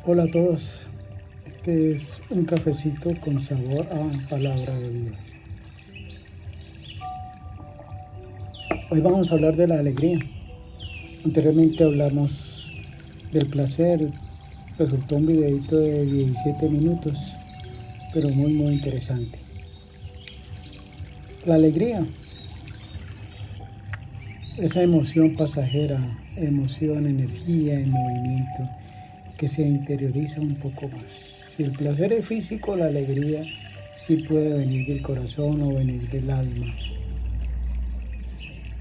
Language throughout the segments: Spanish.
Hola a todos, este es un cafecito con sabor a palabra de Dios. Hoy vamos a hablar de la alegría. Anteriormente hablamos del placer, resultó un videito de 17 minutos, pero muy interesante. La alegría, esa emoción pasajera, emoción, energía en movimiento, que se interioriza un poco más. Si el placer es físico, la alegría sí puede venir del corazón o venir del alma.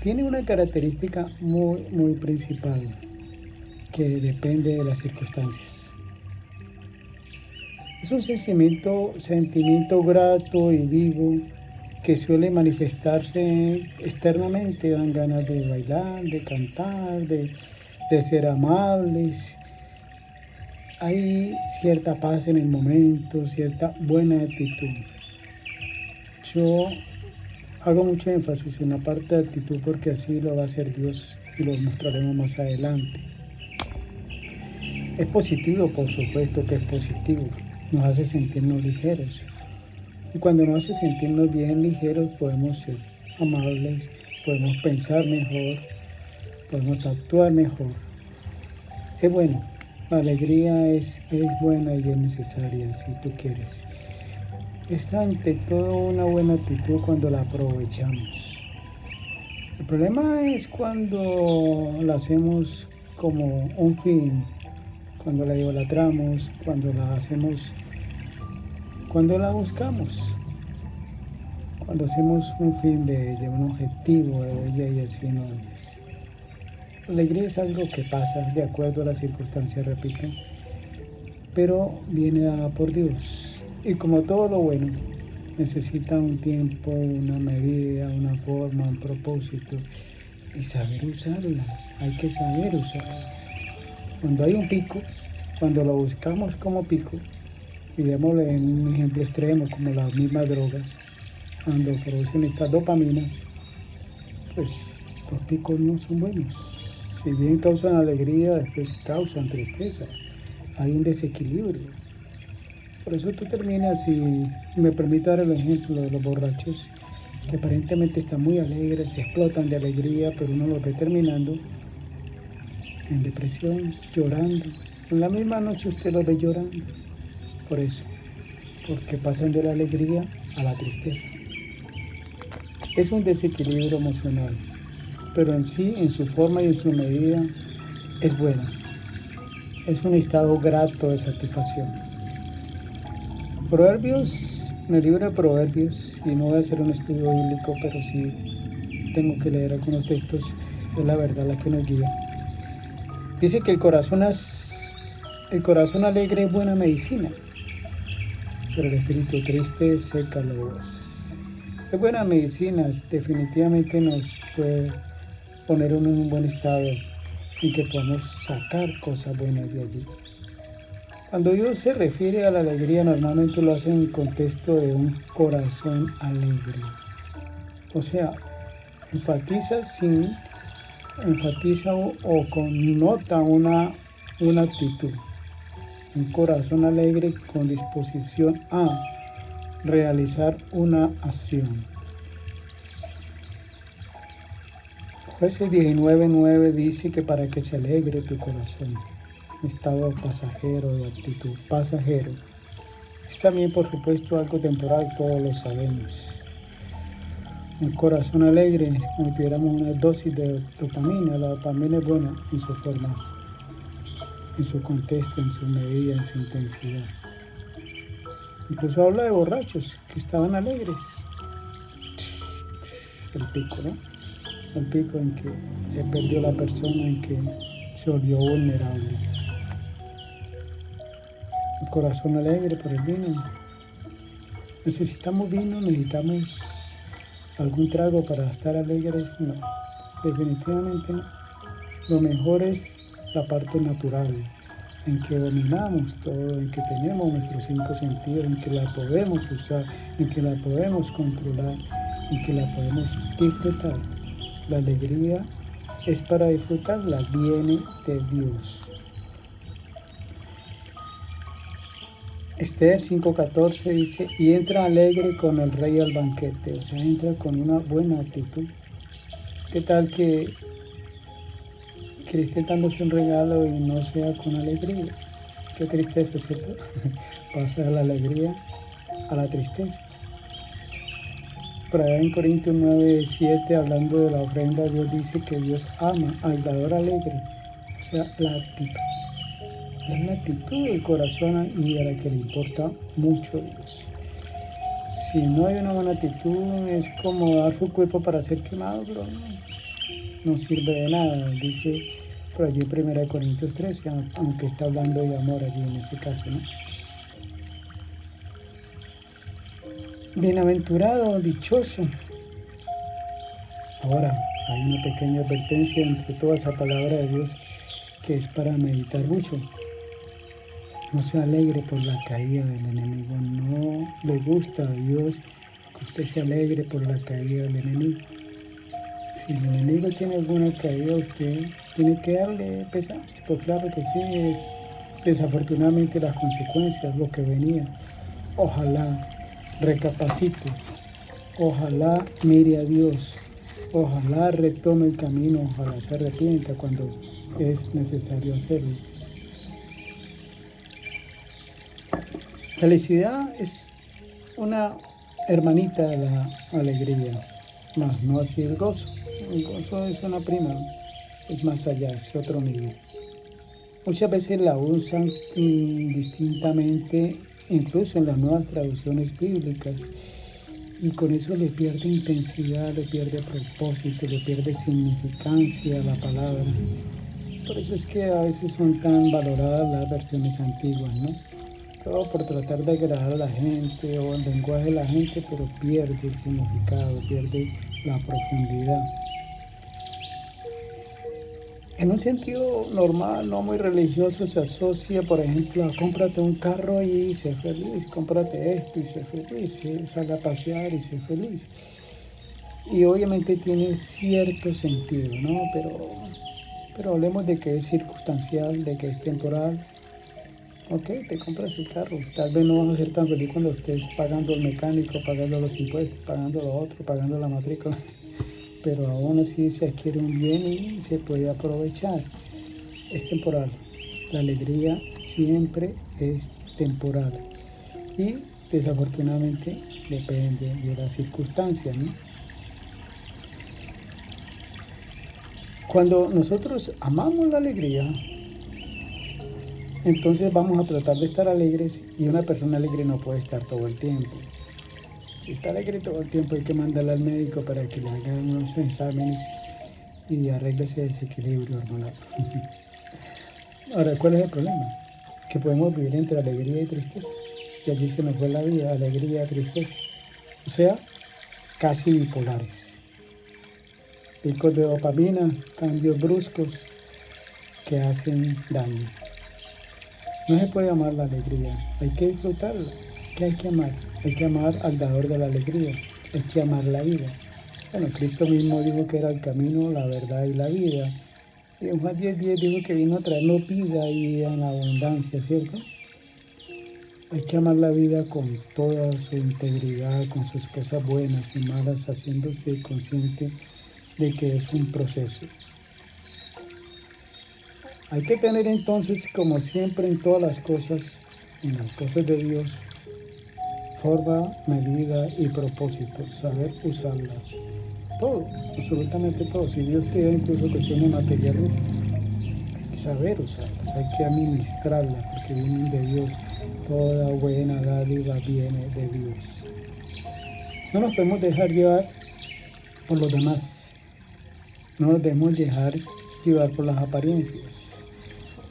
Tiene una característica muy principal que depende de las circunstancias. Es un sentimiento grato y vivo que suele manifestarse externamente. Dan ganas de bailar, de cantar, de ser amables. Hay cierta paz en el momento, cierta buena actitud. Yo hago mucho énfasis en la parte de actitud porque así lo va a hacer Dios y lo mostraremos más adelante. Es positivo, por supuesto que es positivo. Nos hace sentirnos ligeros. Y cuando nos hace sentirnos bien ligeros podemos ser amables, podemos pensar mejor, podemos actuar mejor. Es bueno, la alegría es buena y es necesaria si tú quieres. Es ante todo una buena actitud cuando la aprovechamos. El problema es cuando la hacemos como un fin, cuando la idolatramos, cuando la hacemos, cuando la buscamos, cuando hacemos un fin de ella, un objetivo de ella y así no es. La alegría es algo que pasa de acuerdo a las circunstancias, repito, pero viene dada por Dios. Y como todo lo bueno, necesita un tiempo, una medida, una forma, un propósito y saber usarlas. Hay que saber usarlas. Cuando hay un pico, cuando lo buscamos como pico, y démosle un ejemplo extremo como las mismas drogas, cuando producen estas dopaminas, pues los picos no son buenos. Si bien causan alegría, después causan tristeza. Hay un desequilibrio. Por eso tú terminas, y me permito dar el ejemplo de los borrachos, que aparentemente están muy alegres, se explotan de alegría, pero uno los ve terminando en depresión, llorando. En la misma noche usted los ve llorando. Por eso, porque pasan de la alegría a la tristeza. Es un desequilibrio emocional, pero en sí, en su forma y en su medida, es buena. Es un estado grato de satisfacción. Proverbios, en el libro de Proverbios, y no voy a hacer un estudio bíblico, pero sí tengo que leer algunos textos, es la verdad la que nos guía. Dice que el corazón alegre es buena medicina, pero el espíritu triste seca los huesos. Es buena medicina, definitivamente nos puede poner uno en un buen estado y que podamos sacar cosas buenas de allí. Cuando Dios se refiere a la alegría, normalmente lo hace en el contexto de un corazón alegre. O sea, enfatiza o connota una actitud. Un corazón alegre con disposición a realizar una acción. Jueces 19:9 dice que para que se alegre tu corazón, estado pasajero de actitud, pasajero. Es también, por supuesto, algo temporal, todos lo sabemos. Un corazón alegre, como si tuviéramos una dosis de dopamina. La dopamina es buena en su forma, en su contexto, en su medida, en su intensidad. Incluso habla de borrachos que estaban alegres. El pico, ¿no? El pico en que se perdió la persona, en que se volvió vulnerable. El corazón alegre por el vino. ¿Necesitamos vino? ¿Necesitamos algún trago para estar alegres? No, definitivamente no. Lo mejor es la parte natural, en que dominamos todo, en que tenemos nuestros 5 sentidos, en que la podemos usar, en que la podemos controlar, en que la podemos disfrutar. La alegría es para disfrutarla, viene de Dios. Esther 5:14 dice, y entra alegre con el rey al banquete, o sea, entra con una buena actitud. ¿Qué tal que le esté dándose un regalo y no sea con alegría? Qué tristeza, ¿cierto? Pasa de la alegría a la tristeza. Por allá en Corintios 9:7, hablando de la ofrenda, Dios dice que Dios ama al dador alegre, o sea, la actitud. Es la actitud del corazón y a la que le importa mucho a Dios. Si no hay una buena actitud, es como dar su cuerpo para ser quemado, pero no sirve de nada. Dice por allí en 1 Corintios 13, aunque está hablando de amor allí en ese caso, ¿no? Bienaventurado, dichoso. Ahora, hay una pequeña advertencia entre toda esa palabra de Dios que es para meditar mucho. No se alegre por la caída del enemigo. No le gusta a Dios que usted se alegre por la caída del enemigo. Si el enemigo tiene alguna caída, usted tiene que darle pesar. Pues claro que sí, es desafortunadamente las consecuencias, lo que venía. Ojalá recapacite, ojalá mire a Dios, ojalá retome el camino, ojalá se arrepienta cuando es necesario hacerlo. Felicidad es una hermanita de la alegría, más no así el gozo. El gozo es una prima, es más allá, es otro nivel. Muchas veces la usan indistintamente, incluso en las nuevas traducciones bíblicas, y con eso le pierde intensidad, le pierde propósito, le pierde significancia a la palabra. Por eso es que a veces son tan valoradas las versiones antiguas, ¿no? Todo por tratar de agradar a la gente o el lenguaje de la gente, pero pierde el significado, pierde la profundidad. En un sentido normal, no muy religioso, se asocia, por ejemplo, a cómprate un carro y sé feliz, cómprate esto y sé feliz, salga a pasear y sé feliz. Y obviamente tiene cierto sentido, ¿no? Pero hablemos de que es circunstancial, de que es temporal. Ok, te compras el carro, tal vez no vas a ser tan feliz cuando estés pagando el mecánico, pagando los impuestos, pagando lo otro, pagando la matrícula, pero aún así se adquiere un bien y se puede aprovechar. Es temporal, la alegría siempre es temporal y desafortunadamente depende de las circunstancias, ¿no? Cuando nosotros amamos la alegría, entonces vamos a tratar de estar alegres y una persona alegre no puede estar todo el tiempo. Si está alegre todo el tiempo hay que mandarla al médico para que le hagan unos exámenes y arregle ese desequilibrio hormonal. Ahora, ¿cuál es el problema? Que podemos vivir entre alegría y tristeza. Y allí se nos fue la vida, alegría, tristeza. O sea, casi bipolares. Picos de dopamina, cambios bruscos que hacen daño. No se puede amar la alegría, hay que disfrutarla. ¿Qué hay que amar? Hay que amar al dador de la alegría, hay que amar la vida. Bueno, Cristo mismo dijo que era el camino, la verdad y la vida. Y en Juan 10:10 dijo que vino a traernos vida y vida en abundancia, ¿cierto? Hay que amar la vida con toda su integridad, con sus cosas buenas y malas, haciéndose consciente de que es un proceso. Hay que tener entonces, como siempre en todas las cosas, en las cosas de Dios, forma, medida y propósito, saber usarlas. Todo, absolutamente todo. Si Dios te da incluso cuestiones materiales, hay que saber usarlas, hay que administrarlas, porque vienen de Dios. Toda buena dádiva viene de Dios. No nos podemos dejar llevar por los demás, no nos debemos dejar llevar por las apariencias.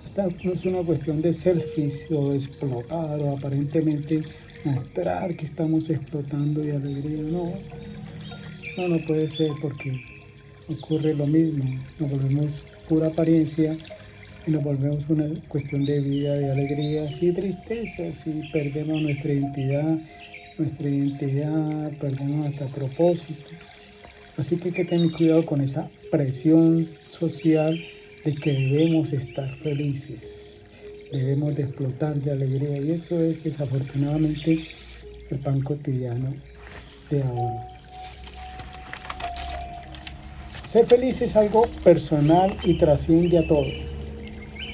Esta no es una cuestión de selfies o de explotar o aparentemente mostrar que estamos explotando de alegría. No puede ser porque ocurre lo mismo. Nos volvemos pura apariencia y nos volvemos una cuestión de vida, de alegrías y tristezas y perdemos nuestra identidad, perdemos hasta propósito. Así que hay que tener cuidado con esa presión social de que debemos estar felices. debemos de explotar de alegría y eso es desafortunadamente el pan cotidiano de ahora. Ser feliz es algo personal y trasciende a todo,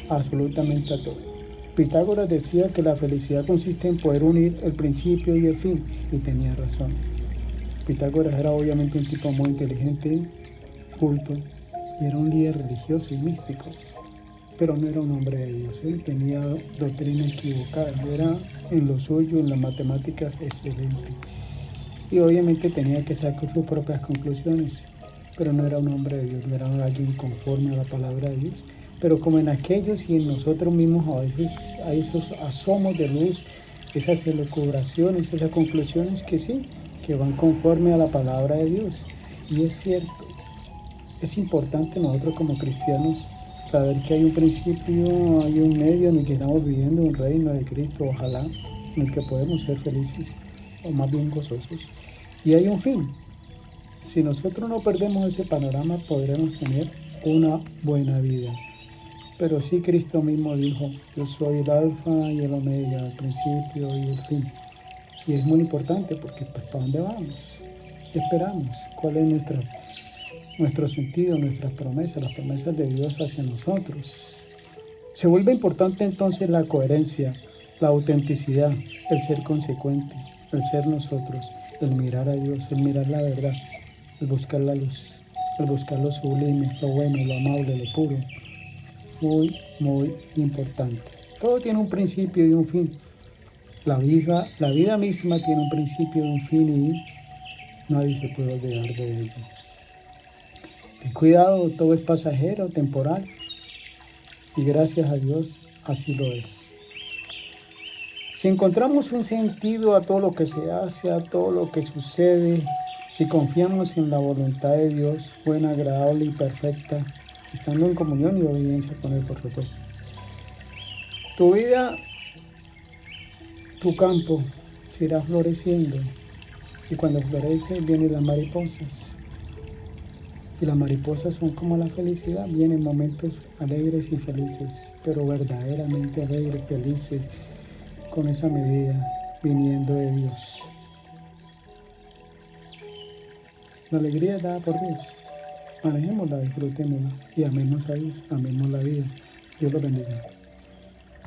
absolutamente a todo. Pitágoras decía que la felicidad consiste en poder unir el principio y el fin, y tenía razón. Pitágoras era obviamente un tipo muy inteligente, culto, y era un líder religioso y místico, pero no era un hombre de Dios, tenía doctrina equivocada, era en lo suyo, en las matemáticas, excelente. Y obviamente tenía que sacar sus propias conclusiones, pero no era un hombre de Dios, no era alguien conforme a la palabra de Dios. Pero como en aquellos y en nosotros mismos a veces hay esos asomos de luz, esas elucubraciones, esas conclusiones que sí, que van conforme a la palabra de Dios. Y es cierto, es importante nosotros como cristianos saber que hay un principio, hay un medio en el que estamos viviendo un reino de Cristo, ojalá, en el que podemos ser felices, o más bien gozosos. Y hay un fin. Si nosotros no perdemos ese panorama, podremos tener una buena vida. Pero sí Cristo mismo dijo, yo soy el alfa y el omega, el principio y el fin. Y es muy importante porque pues ¿para dónde vamos? ¿Qué esperamos? ¿Cuál es nuestro sentido, nuestras promesas, las promesas de Dios hacia nosotros? Se vuelve importante entonces la coherencia, la autenticidad, el ser consecuente, el ser nosotros, el mirar a Dios, el mirar la verdad, el buscar la luz, el buscar lo sublime, lo bueno, lo amable, lo puro. Muy, muy importante. Todo tiene un principio y un fin. La vida misma tiene un principio y un fin y nadie se puede olvidar de ello. Ten cuidado, todo es pasajero, temporal y gracias a Dios así lo es. Si encontramos un sentido a todo lo que se hace, a todo lo que sucede, si confiamos en la voluntad de Dios, buena, agradable y perfecta, estando en comunión y obediencia con Él, por supuesto. Tu vida, tu campo, se irá floreciendo y cuando florece vienen las mariposas. Y las mariposas son como la felicidad, vienen momentos alegres y felices, pero verdaderamente alegres, felices, con esa medida viniendo de Dios. La alegría es dada por Dios. Manejémosla, disfrutémosla y amemos a Dios, amemos la vida. Dios lo bendiga.